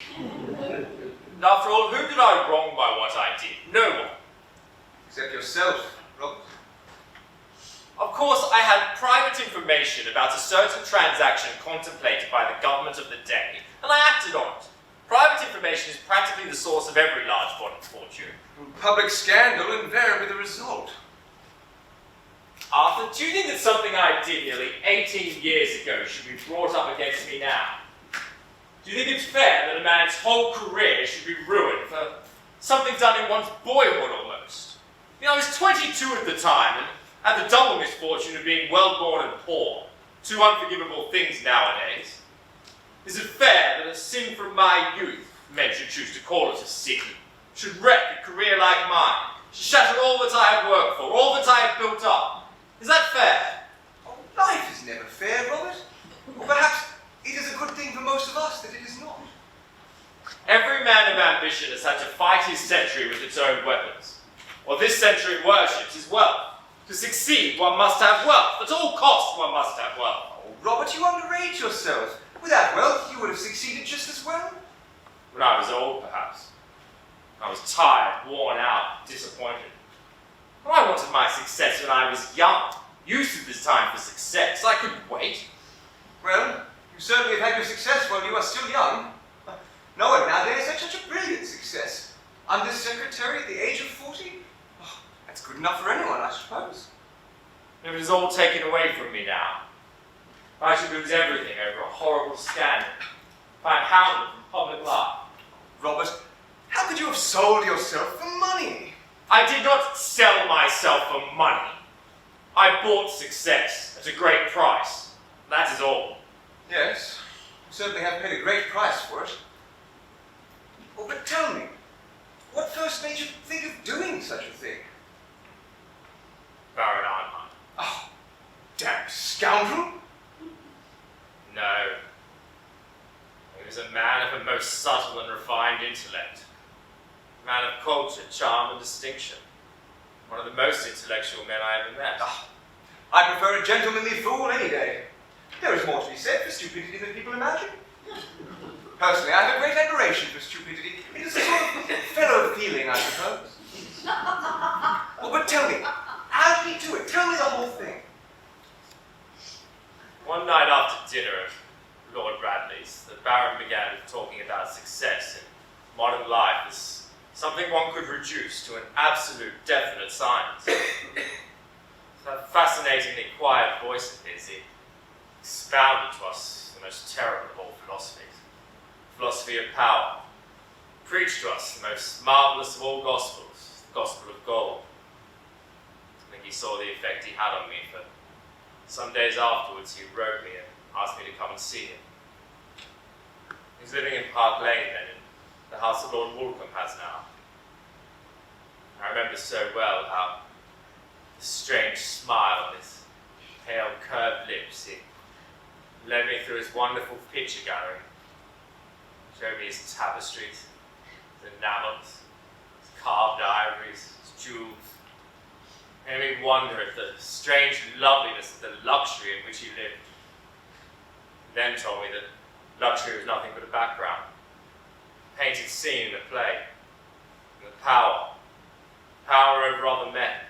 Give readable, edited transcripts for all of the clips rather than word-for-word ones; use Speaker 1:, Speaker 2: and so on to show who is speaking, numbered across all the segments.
Speaker 1: After all, who did I wrong by what I did? No one.
Speaker 2: Except yourself, Robert.
Speaker 1: Of course, I had private information about a certain transaction contemplated by the government of the day, and I acted on it. Private information is practically the source of every large foreign fortune.
Speaker 2: Public scandal, invariably the result.
Speaker 1: Arthur, do you think that something I did nearly 18 years ago should be brought up against me now? Do you think it's fair that a man's whole career should be ruined for something done in one's boyhood almost? You know, I was 22 at the time and had the double misfortune of being well-born and poor. Two unforgivable things nowadays. Is it fair that a sin from my youth, men should choose to call it a sin, should wreck a career like mine, should shatter all that I have worked for, all that I have built up? Is that fair?
Speaker 2: Oh, life is never fair, Robert. Or perhaps it is a good thing for most of us that it is not.
Speaker 1: Every man of ambition has had to fight his century with its own weapons. Or this century worships his wealth. To succeed, one must have wealth. At all costs, one must have wealth.
Speaker 2: Oh, Robert, you underrate yourself. Without wealth, you would have succeeded just as well.
Speaker 1: When I was old, perhaps. I was tired, worn out, disappointed. I wanted my success when I was young. Used to this time for success. I couldn't wait.
Speaker 2: Well, you certainly have had your success while you are still young. No one nowadays has such a brilliant success. Undersecretary at the age of 40? Oh, that's good enough for anyone, I suppose.
Speaker 1: If it is all taken away from me now, I should lose everything over a horrible scandal. If I am hounded from public life.
Speaker 2: Robert, how could you have sold yourself for money?
Speaker 1: I did not sell myself for money. I bought success at a great price. That is all.
Speaker 2: Yes, you certainly have paid a great price for it. Oh, but tell me, what first made you think of doing such a thing?
Speaker 1: Baron Arnheim.
Speaker 2: Oh, damn scoundrel!
Speaker 1: No. He was a man of a most subtle and refined intellect. A man of culture, charm, and distinction. One of the most intellectual men I ever met.
Speaker 2: Oh, I prefer a gentlemanly fool any day. There is more to be said for stupidity than people imagine. Personally, I have a great admiration for stupidity. It is a sort of fellow feeling, I suppose. Oh, but tell me, how did he do it? Tell me the whole thing.
Speaker 1: One night after dinner at Lord Radley's, the Baron began talking about success in modern life as something one could reduce to an absolute, definite science. That fascinatingly quiet voice of his, he expounded to us the most terrible of all philosophies. Philosophy of power. Preached to us the most marvelous of all gospels, the gospel of gold. I think he saw the effect he had on me, for some days afterwards he wrote me and asked me to come and see him. He was living in Park Lane then, in the house that Lord Woolcombe has now. I remember so well how the strange smile on his pale, curved lips, he led me through his wonderful picture gallery, showed me his tapestries, his enamels, his carved ivories, his jewels, made me wonder at the strange loveliness of the luxury in which he lived. He then told me that luxury was nothing but a background, a painted scene in a play, and the power over other men,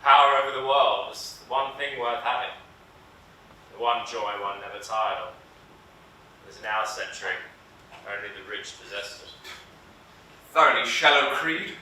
Speaker 1: power over the world was the one thing worth having, the one joy one never tired of. As in our century, only the rich possessed it.
Speaker 2: Thoroughly shallow creed.